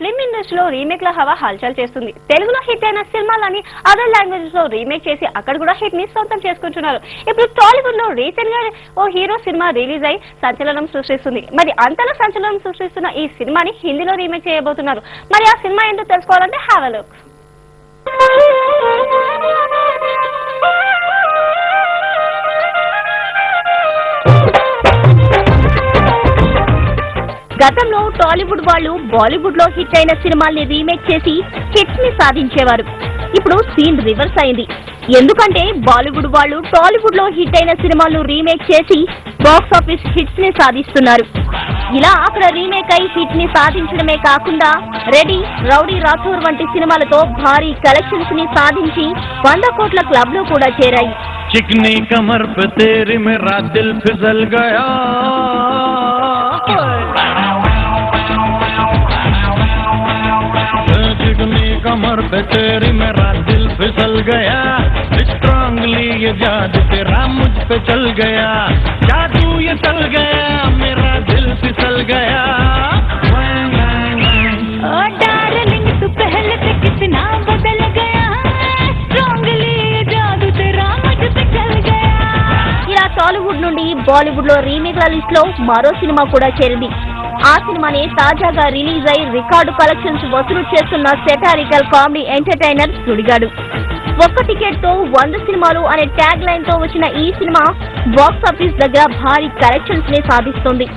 Film ఇండస్ట్రీలో రీమేక్ల హవా హల్చల్ చేస్తుంది. తెలుగులో హిట్ అయిన సినిమాలని అదర్ లాంగ్వేజెస్ లో రీమేక్ చేసి అక్కడ కూడా హిట్ ని సొంతం చేసుకుంటున్నారు. ఇప్పుడు టాలీవుడ్ లో రీసెంట్ గా ఓ హీరో సినిమా రిలీజ్ అయి సంచలనం సృష్టిస్తుంది. మరి అంతలో సంచలనం సృష్టిస్తున్న ఈ సినిమాని హిందీలో రీమేక్ చేయబోతున్నారు. మరి ఆ సినిమా ఏంటో తెలుసుకోవాలంటే హ్యావ్ ఎ లుక్. గతంలో టాలీవుడ్ వాళ్ళు బాలీవుడ్ లో హిట్ అయిన సినిమాల్ని రీమేక్ చేసి హిట్స్ ని సాధించేవారు. ఇప్పుడు సీన్ రివర్స్ అయింది. ఎందుకంటే బాలీవుడ్ వాళ్ళు టాలీవుడ్ లో హిట్ అయిన సినిమాలను రీమేక్ చేసి బాక్స్ ఆఫీస్ హిట్స్ ని సాధిస్తున్నారు. ఇలా అక్కడ రీమేక్ అయి హిట్ ని సాధించడమే కాకుండా రెడీ, రౌడీ రాథోర్ వంటి సినిమాలతో భారీ కలెక్షన్స్ ని సాధించి 100 కోట్ల క్లబ్ లో కూడా చేరాయి. చిక్నీ కమర్ పే తేరీ మేరా దిల్ ఫిసల్ గయా, चिकनी कमर पे तेरी मेरा दिल फिसल गया, स्ट्रांगली ये जादू तेरा मुझ पे चल गया, जादू ये चल गया, मेरा दिल फिसल गया। ओ डार्लिंग तू पहले से कितना बदल गया, स्ट्रांगली ये जादू तेरा मुझ पे चल गया. ఇలా టాలీవుడ్ నుండి బాలీవుడ్ లో రీమేక్ల లిస్ట్ లో మరో సినిమా కూడా చేరింది. ఆ సినిమాని తాజాగా రిలీజ్ అయి రికార్డు కలెక్షన్స్ వసూలు చేస్తున్న సెటారికల్ కామెడీ ఎంటర్టైనర్ సుడిగాడు. ఒక్క టికెట్ తో 100 సినిమాలు అనే ట్యాగ్ లైన్ తో వచ్చిన ఈ సినిమా బాక్స్ ఆఫీస్ దగ్గర భారీ కలెక్షన్స్ ని సాధిస్తుంది.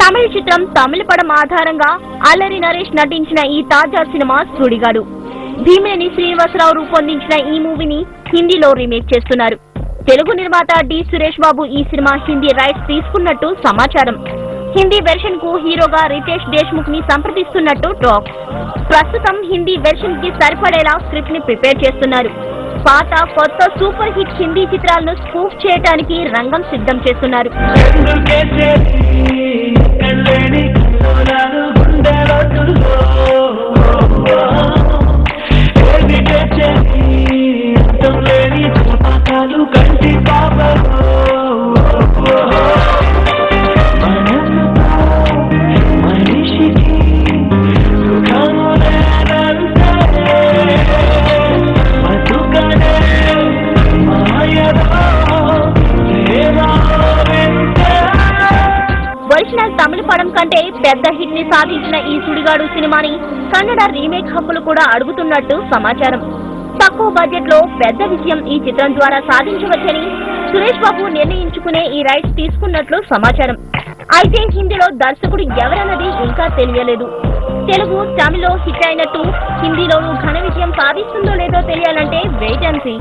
తమిళ చిత్రం తమిళ పడం ఆధారంగా అల్లరి నరేష్ నటించిన ఈ తాజా సినిమా సుడిగాడు. భీమినేని శ్రీనివాసరావు రూపొందించిన ఈ మూవీని హిందీలో రీమేక్ చేస్తున్నారు. తెలుగు నిర్మాత డి సురేష్ బాబు ఈ సినిమా హిందీ రైట్స్ తీసుకున్నట్టు సమాచారం. హిందీ వెర్షన్ కు హీరోగా రితేష్ దేశ్ముఖ్ ని సంప్రదిస్తున్నట్టు టాక్. ప్రస్తుతం హిందీ వెర్షన్ కి సరిపడేలా స్క్రిప్ట్ ని ప్రిపేర్ చేస్తున్నారు. పాత కొత్త సూపర్ హిట్ హిందీ చిత్రాలను స్పూఫ్ చేయడానికి రంగం సిద్ధం చేస్తున్నారు. ఒరిజినల్ తమిళ పడం కంటే పెద్ద హిట్ ని సాధించిన ఈ సుడిగాడు సినిమాని కన్నడ రీమేక్ హక్కులు కూడా అడుగుతున్నట్టు సమాచారం. తక్కువ బడ్జెట్ లో పెద్ద విజయం ఈ చిత్రం ద్వారా సాధించవచ్చని సురేష్ బాబు నిర్ణయించుకునే ఈ రైట్స్ తీసుకున్నట్లు సమాచారం. అయితే హిందీలో దర్శకుడు ఎవరన్నది ఇంకా తెలియలేదు. తెలుగు, తమిళ్లో హిట్ అయినట్టు హిందీలోనూ ఘన విజయం సాధిస్తుందో లేదో తెలియాలంటే వెయిట్ అండ్ సీ.